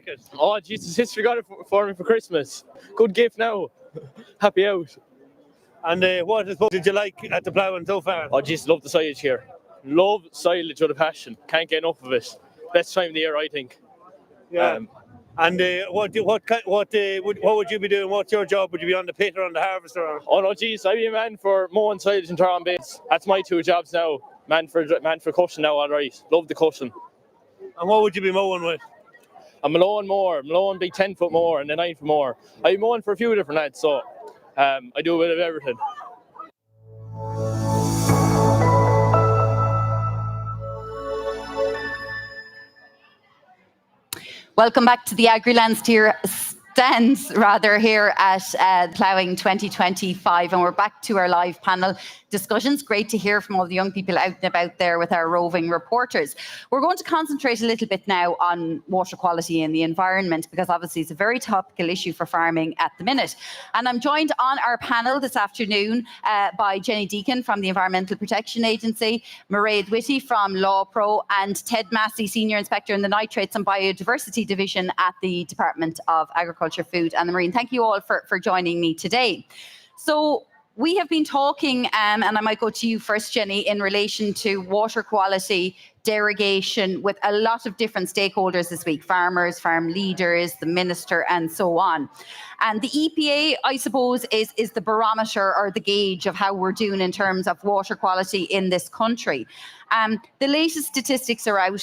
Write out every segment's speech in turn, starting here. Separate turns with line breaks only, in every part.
like it?
Oh, Jesus, sister got it for me for Christmas. Good gift now. Happy out.
And what did you like at the ploughing so far?
Oh, Jesus, love the silage here. Love silage with a passion. Can't get enough of it. Best time of the year, I think.
Yeah. And what would you be doing? What's your job? Would you be on the pit or on the harvester? Or?
Oh no, geez, I'd be a man for mowing silage and throwing bits. That's my two jobs now. Man for cushion now, all right. Love the cushion.
And what would you be mowing with?
I'm mowing more. I'm mowing big 10-foot more and the 9-foot more. I'm mowing for a few different lads, so I do a bit of everything.
Welcome back to the Agriland stands here at Ploughing 2025, and we're back to our live panel discussions. Great to hear from all the young people out and about there with our roving reporters. We're going to concentrate a little bit now on water quality and the environment, because obviously it's a very topical issue for farming at the minute. And I'm joined on our panel this afternoon by Jenny Deacon from the Environmental Protection Agency, Mairead Whitty from Law Pro, and Ted Massey, Senior Inspector in the Nitrates and Biodiversity Division at the Department of Agriculture, Food and the Marine. Thank you all for joining me today. So we have been talking, and I might go to you first, Jenny, in relation to water quality derogation with a lot of different stakeholders this week: farmers, farm leaders, the minister, and so on. And the EPA, I suppose, is the barometer or the gauge of how we're doing in terms of water quality in this country. The latest statistics are out,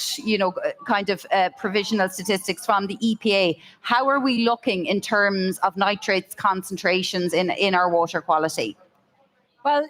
provisional statistics from the EPA. How are we looking in terms of nitrates concentrations in our water quality?
Well,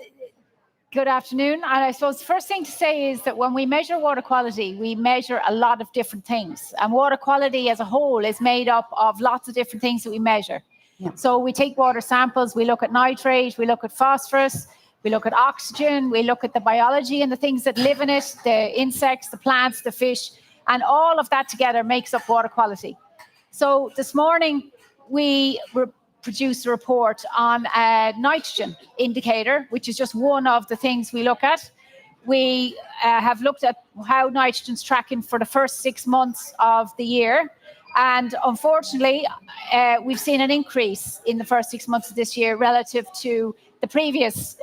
good afternoon. And I suppose the first thing to say is that when we measure water quality, we measure a lot of different things. And water quality as a whole is made up of lots of different things that we measure. Yeah. So we take water samples, we look at nitrate, we look at phosphorus, we look at oxygen, we look at the biology and the things that live in it, the insects, the plants, the fish, and all of that together makes up water quality. So this morning, we produced a report on a nitrogen indicator, which is just one of the things we look at. We have looked at how nitrogen's tracking for the first 6 months of the year. And unfortunately, we've seen an increase in the first 6 months of this year relative to the previous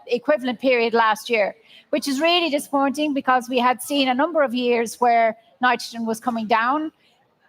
equivalent period last year, which is really disappointing because we had seen a number of years where nitrogen was coming down.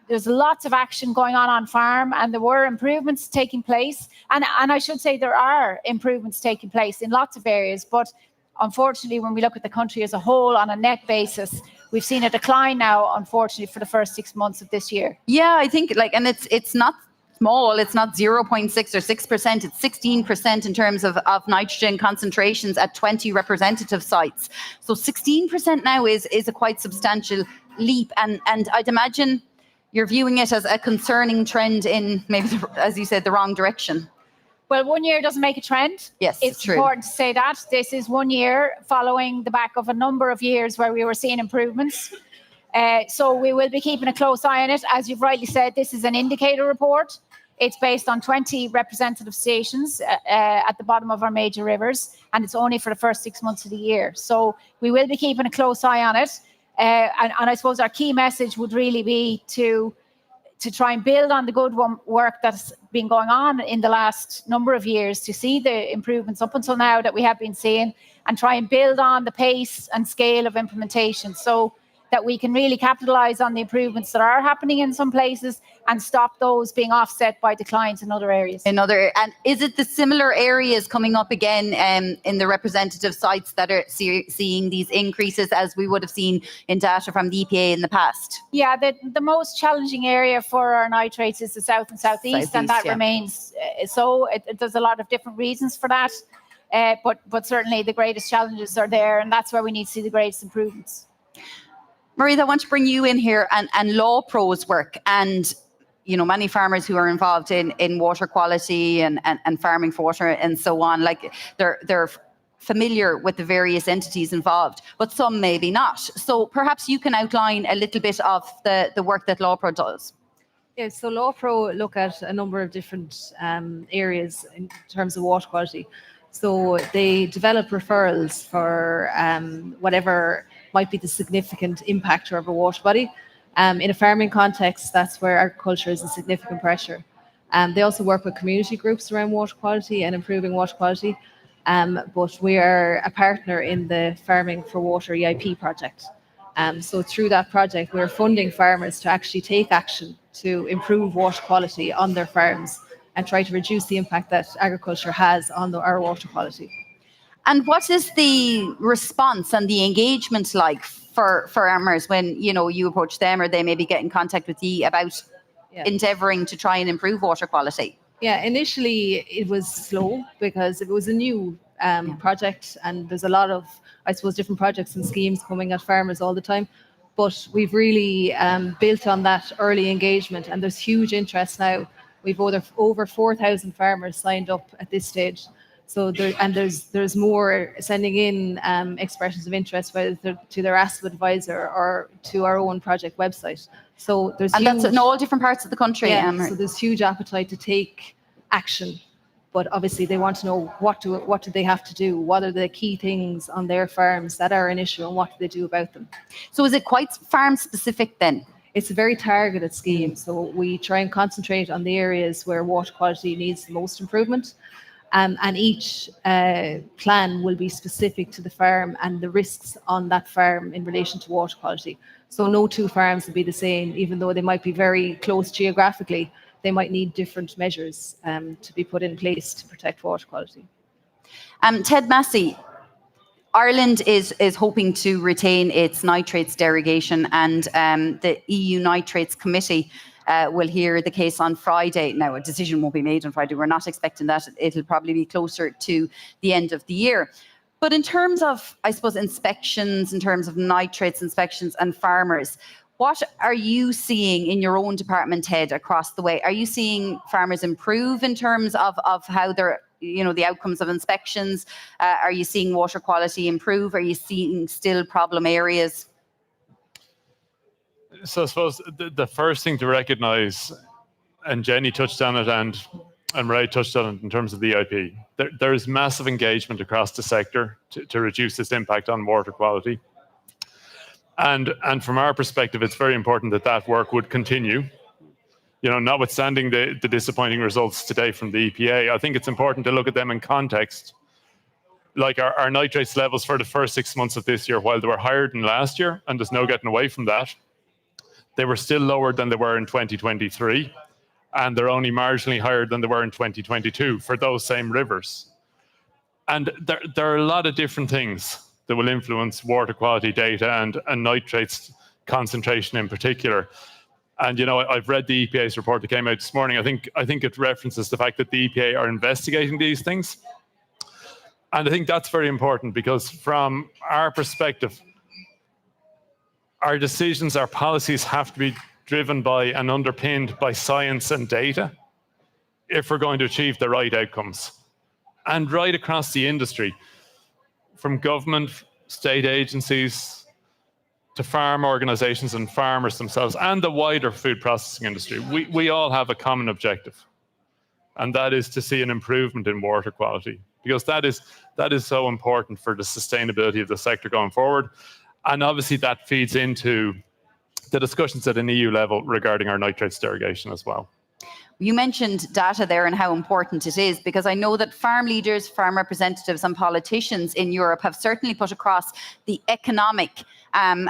There's lots of action going on farm, and there were improvements taking place. And I should say there are improvements taking place in lots of areas. But unfortunately, when we look at the country as a whole on a net basis, we've seen a decline now, unfortunately, for the first 6 months of this year.
Yeah, I think and it's not small. It's not 0.6 or 6%. It's 16% in terms of nitrogen concentrations at 20 representative sites. So 16% now is a quite substantial leap. And I'd imagine you're viewing it as a concerning trend in maybe, as you said, the wrong direction.
Well, 1 year doesn't make a trend.
Yes,
it's
true.
Important to say that. This is 1 year following the back of a number of years where we were seeing improvements. So we will be keeping a close eye on it. As you've rightly said, this is an indicator report. It's based on 20 representative stations at the bottom of our major rivers, and it's only for the first 6 months of the year. So we will be keeping a close eye on it. And I suppose our key message would really be to try and build on the good work that's been going on in the last number of years, to see the improvements up until now that we have been seeing, and try and build on the pace and scale of implementation so that we can really capitalise on the improvements that are happening in some places and stop those being offset by declines in other areas.
And is it the similar areas coming up again in the representative sites that are seeing these increases as we would have seen in data from the EPA in the past?
Yeah, the most challenging area for our nitrates is the south and southeast, and that remains so. There's a lot of different reasons for that, but certainly the greatest challenges are there, and that's where we need to see the greatest improvements.
Mairead, I want to bring you in here and Law Pro's work, and many farmers who are involved in water quality and farming for water and so on, like they're familiar with the various entities involved, but some maybe not. So perhaps you can outline a little bit of the work that Law Pro does.
Yeah, so Law Pro look at a number of different areas in terms of water quality. So they develop referrals for whatever might be the significant impactor of a water body. In a farming context, that's where agriculture is a significant pressure. They also work with community groups around water quality and improving water quality. But we are a partner in the Farming for Water EIP project. So through that project, we're funding farmers to actually take action to improve water quality on their farms and try to reduce the impact that agriculture has on our water quality.
And what is the response and the engagement like for farmers when you approach them, or they maybe get in contact with you about endeavouring to try and improve water quality?
Yeah, initially it was slow because it was a new project, and there's a lot of, I suppose, different projects and schemes coming at farmers all the time. But we've really built on that early engagement, and there's huge interest now. We've over 4,000 farmers signed up at this stage. So there's more sending in expressions of interest, whether to their ASP advisor or to our own project website. So that's in all different parts of the country.
Yeah,
so there's huge appetite to take action, but obviously they want to know what do they have to do, what are the key things on their farms that are an issue, and what do they do about them.
So is it quite farm specific then?
It's a very targeted scheme, so we try and concentrate on the areas where water quality needs the most improvement. And each plan will be specific to the farm and the risks on that farm in relation to water quality. So no two farms will be the same, even though they might be very close geographically. They might need different measures to be put in place to protect water quality.
Ted Massey, Ireland is hoping to retain its nitrates derogation, and the EU Nitrates Committee will hear the case on Friday. Now, a decision won't be made on Friday. We're not expecting that. It'll probably be closer to the end of the year. But in terms of, I suppose, inspections, in terms of nitrates inspections and farmers, what are you seeing in your own department, Ted, across the way? Are you seeing farmers improve in terms of how they're, the outcomes of inspections? Are you seeing water quality improve? Are you seeing still problem areas?
So I suppose the first thing to recognise, and Jenny touched on it and Ray touched on it in terms of the EIP, there is massive engagement across the sector to reduce this impact on water quality. And from our perspective, it's very important that work would continue. Notwithstanding the disappointing results today from the EPA, I think it's important to look at them in context. Like our nitrates levels for the first 6 months of this year, while they were higher than last year, and there's no getting away from that, they were still lower than they were in 2023, and they're only marginally higher than they were in 2022 for those same rivers. And there are a lot of different things that will influence water quality data and nitrates concentration in particular. And I've read the EPA's report that came out this morning. I think it references the fact that the EPA are investigating these things. And I think that's very important, because from our perspective, our decisions, our policies have to be driven by and underpinned by science and data if we're going to achieve the right outcomes. And right across the industry, from government, state agencies, to farm organisations and farmers themselves, and the wider food processing industry, we all have a common objective, and that is to see an improvement in water quality, because that is so important for the sustainability of the sector going forward. And obviously that feeds into the discussions at an EU level regarding our nitrates derogation as well.
You mentioned data there and how important it is, because I know that farm leaders, farm representatives and politicians in Europe have certainly put across the economic and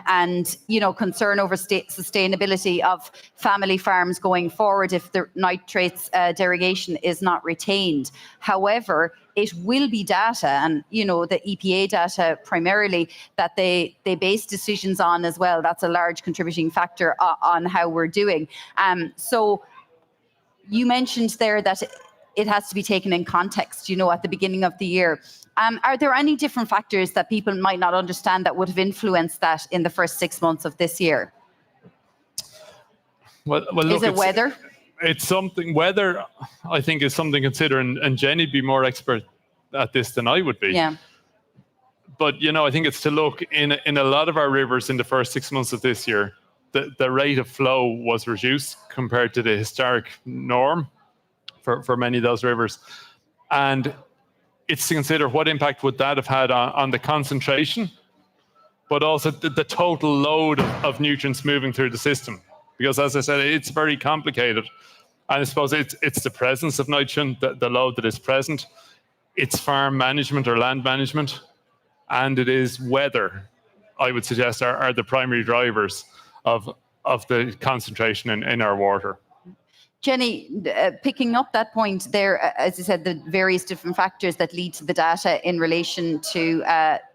concern over sustainability of family farms going forward if the nitrates derogation is not retained. However, it will be data, and the EPA data primarily, that they base decisions on as well. That's a large contributing factor on how we're doing. So you mentioned there that it has to be taken in context, at the beginning of the year. Are there any different factors that people might not understand that would have influenced that in the first 6 months of this year?
Well, look,
is it weather?
It's something, weather, I think, is something to consider, and Jenny'd be more expert at this than I would be.
Yeah.
But, I think it's to look in a lot of our rivers in the first 6 months of this year, the rate of flow was reduced compared to the historic norm for many of those rivers. And it's to consider what impact would that have had on the concentration but also the total load of nutrients moving through the system. Because as I said, it's very complicated. And I suppose it's the presence of nitrogen, the load that is present. It's farm management or land management. And it is weather, I would suggest, are the primary drivers of the concentration in our water.
Jenny, picking up that point there, as you said, the various different factors that lead to the data in relation to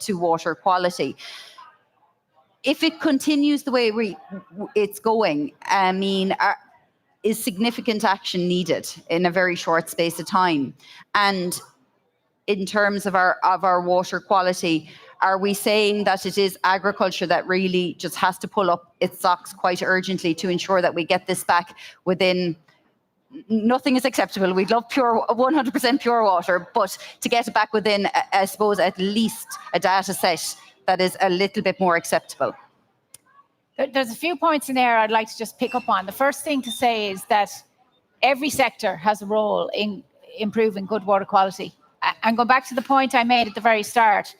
water quality. If it continues the way it's going, I mean, is significant action needed in a very short space of time? And in terms of our water quality, are we saying that it is agriculture that really just has to pull up its socks quite urgently to ensure that we get this back within? Nothing is acceptable. We'd love 100% pure water, but to get it back within, I suppose, at least a data set that is a little bit more acceptable.
There's a few points in there I'd like to just pick up on. The first thing to say is that every sector has a role in improving good water quality. And going back to the point I made at the very start,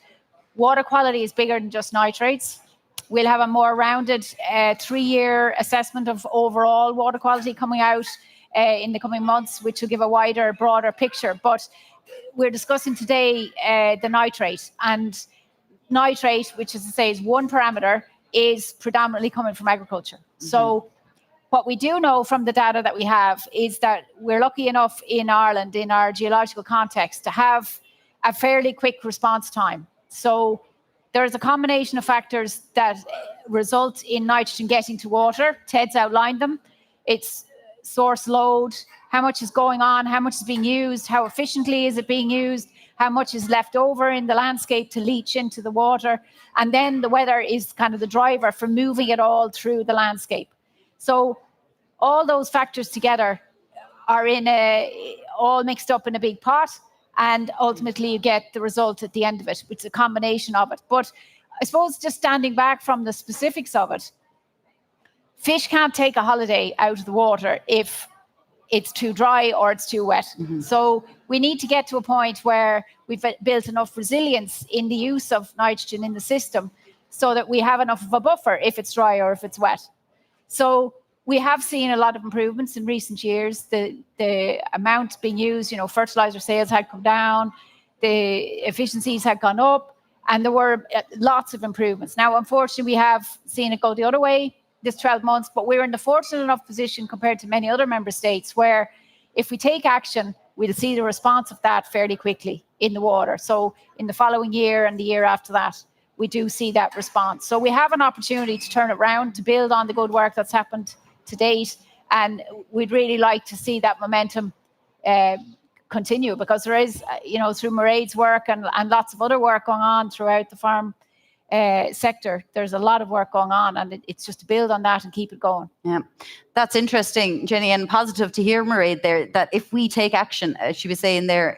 water quality is bigger than just nitrates. We'll have a more rounded 3-year assessment of overall water quality coming out in the coming months, which will give a wider, broader picture. But we're discussing today the nitrate. And nitrate, which as I say is one parameter, is predominantly coming from agriculture. Mm-hmm. So what we do know from the data that we have is that we're lucky enough in Ireland, in our geological context, to have a fairly quick response time. So there's a combination of factors that result in nitrogen getting to water. Ted's outlined them. It's source load, how much is going on, how much is being used, how efficiently is it being used, how much is left over in the landscape to leach into the water. And then the weather is kind of the driver for moving it all through the landscape. So all those factors together are all mixed up in a big pot, and ultimately you get the result at the end of it. It's a combination of it. But I suppose just standing back from the specifics of it, fish can't take a holiday out of the water if it's too dry or it's too wet. Mm-hmm. So we need to get to a point where we've built enough resilience in the use of nitrogen in the system so that we have enough of a buffer if it's dry or if it's wet. So we have seen a lot of improvements in recent years. The amount being used, fertilizer sales had come down, the efficiencies had gone up, and there were lots of improvements. Now, unfortunately, we have seen it go the other way this 12 months, but we're in the fortunate enough position compared to many other member states where if we take action, we'll see the response of that fairly quickly in the water. So in the following year and the year after that, we do see that response. So we have an opportunity to turn it around, to build on the good work that's happened to date. And we'd really like to see that momentum continue, because there is, through Mairead's work and lots of other work going on throughout the farm sector, there's a lot of work going on, and it's just to build on that and keep it going.
Yeah, that's interesting, Jenny, and positive to hear, Mairead, there, that if we take action, as she was saying there,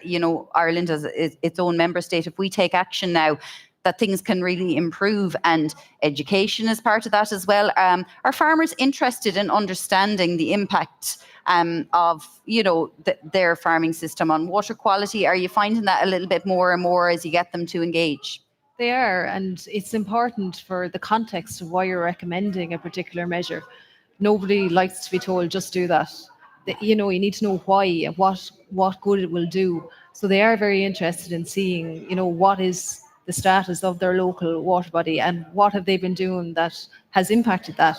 Ireland as its own member state, if we take action now, that things can really improve, and education is part of that as well. Are farmers interested in understanding the impact of their farming system on water quality? Are you finding that a little bit more and more as you get them to engage?
They are, and it's important for the context of why you're recommending a particular measure. Nobody likes to be told, just do that. You need to know why and what good it will do. So they are very interested in seeing, what is the status of their local water body and what have they been doing that has impacted that.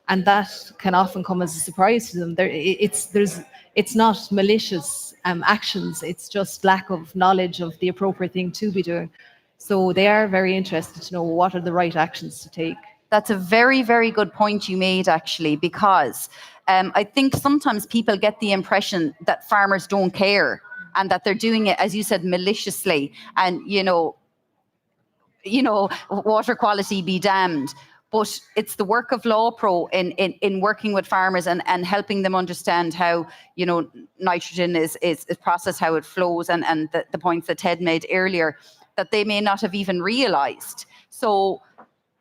And that can often come as a surprise to them. It's not malicious actions, it's just lack of knowledge of the appropriate thing to be doing. So they are very interested to know what are the right actions to take.
That's a very, very good point you made, actually, because I think sometimes people get the impression that farmers don't care and that they're doing it, as you said, maliciously, and, water quality be damned. But it's the work of LawPro in working with farmers and helping them understand how, nitrogen is processed, how it flows, and the points that Ted made earlier, that they may not have even realised. So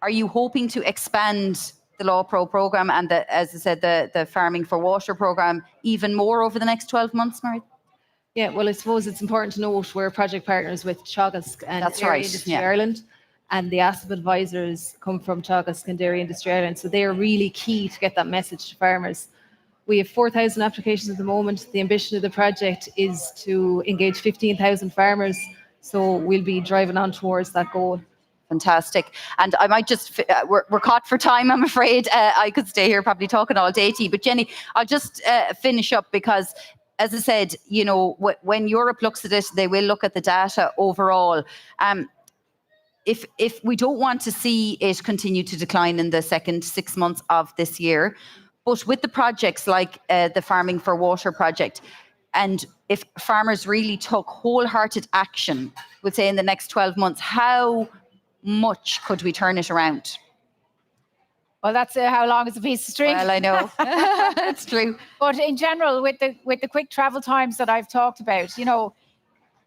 are you hoping to expand the LawPro programme and, as I said, the Farming for Water programme even more over the next 12 months, Mairead?
Yeah, well, I suppose it's important to note we're project partners with Teagasc and
That's
Area
right,
Industry
yeah.
Ireland. and the ASP advisors come from Teagasc and Dairy Industry Ireland. So they are really key to get that message to farmers. We have 4,000 applications at the moment. The ambition of the project is to engage 15,000 farmers. So we'll be driving on towards that goal.
Fantastic. And I might just, we're caught for time, I'm afraid. I could stay here probably talking all day to you. But Jenny, I'll just finish up because, as I said, you know, when Europe looks at it, they will look at the data overall. If we don't want to see it continue to decline in the second 6 months of this year, but with the projects like the Farming for Water project, and if farmers really took wholehearted action, would say in the next 12 months, how much could we turn it around?
Well, that's how long is a piece of string.
Well, I know. It's true.
But in general, with the quick travel times that I've talked about, you know,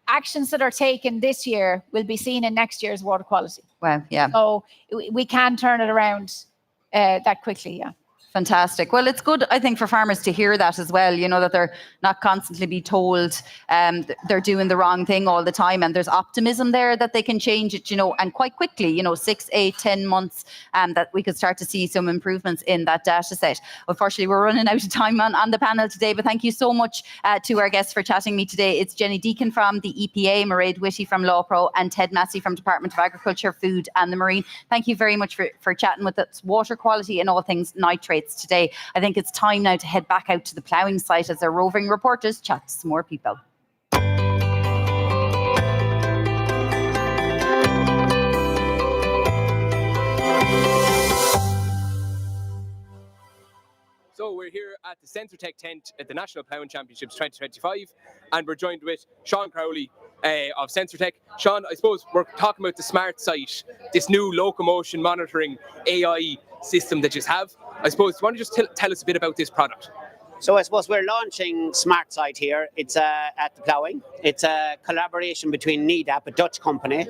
actions that are taken this year will be seen in next year's water quality.
Well, yeah.
So we can turn it around that quickly, yeah.
Fantastic. Well, it's good, I think, for farmers to hear that as well, you know, that they're not constantly be told they're doing the wrong thing all the time. And there's optimism there that they can change it, you know, and quite quickly, you know, 6, 8, 10 months, that we could start to see some improvements in that data set. Unfortunately, we're running out of time on the panel today, but thank you so much to our guests for chatting me today. It's Jenny Deacon from the EPA, Mairead Whitty from Law Pro, and Ted Massey from Department of Agriculture, Food and the Marine. Thank you very much for chatting with us. Water quality and all things nitrates today. I think it's time now to head back out to the ploughing site as our roving reporters chat to some more people.
So we're here at the SensorTech tent at the National Ploughing Championships 2025, and we're joined with Sean Crowley of SensorTech. Sean, I suppose we're talking about the SmartSight, this new locomotion monitoring AI system that you have. I suppose, why don't you just tell us a bit about this product?
So I suppose we're launching SmartSight here. It's at the ploughing. It's a collaboration between NEDAP, a Dutch company,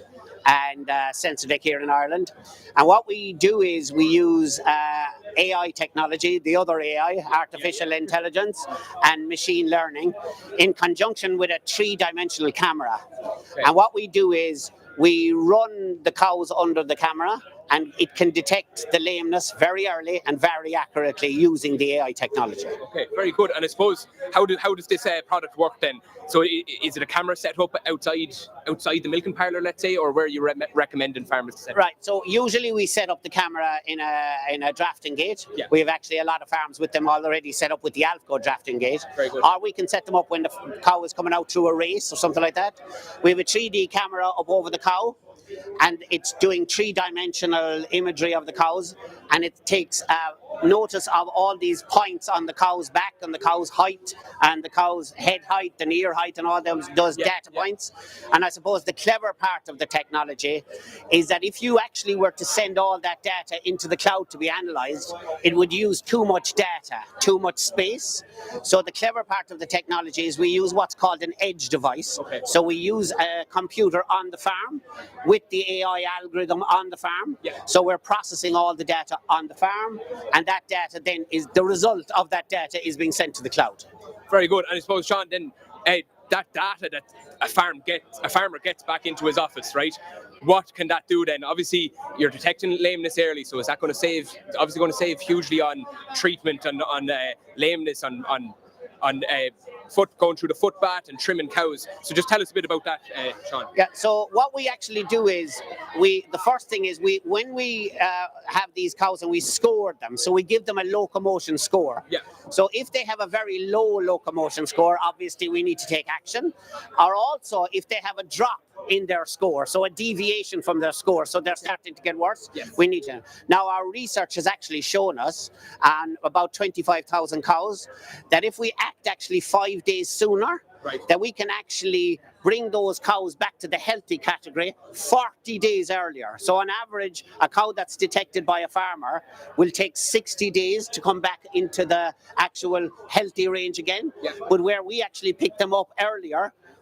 and SensorTech here in Ireland. And what we do is we use AI technology, the other AI, artificial intelligence, and machine learning in conjunction with a 3-dimensional camera. Okay. And what we do is we run the cows under the camera, and it can detect the lameness very early and very accurately using the AI technology.
Okay, very good. And I suppose, how does this product work then? So is it a camera set up outside the milking parlour, let's say, or where you recommending farmers to set it?
Right, so usually we set up the camera in a drafting gate. Yeah. We have actually a lot of farms with them already set up with the Alfco drafting gate.
Very good.
Or we can set them up when the cow is coming out through a race or something like that. We have a 3D camera up over the cow, and it's doing 3-dimensional imagery of the cows, and it takes notice of all these points on the cow's back and the cow's height and the cow's head height and ear height and all those data points. And I suppose the clever part of the technology is that if you actually were to send all that data into the cloud to be analysed, it would use too much data, too much space. So the clever part of the technology is we use what's called an edge device. Okay. So we use a computer on the farm with the AI algorithm on the farm. Yeah. So we're processing all the data on the farm, and that data then is the result of that data is being sent to the cloud.
Very good. And I suppose, Sean, then that data that a farmer gets back into his office, right? What can that do then? Obviously, you're detecting lameness early, so is that going to save? Obviously, going to save hugely on treatment, on lameness, on foot going through the foot bath and trimming cows. So just tell us a bit about that, Sean.
Yeah. So what we actually do is the first thing is when we have these cows and we score them, so we give them a locomotion score. Yeah. So if they have a very low locomotion score, obviously we need to take action. Or also if they have a drop in their score, so a deviation from their score, so they're starting to get worse, yes, we need to. Now our research has actually shown us on about 25,000 cows that if we act actually 5 days sooner, right, that we can actually bring those cows back to the healthy category 40 days earlier. So on average, a cow that's detected by a farmer will take 60 days to come back into the actual healthy range again. Yeah. But where we actually pick them up earlier,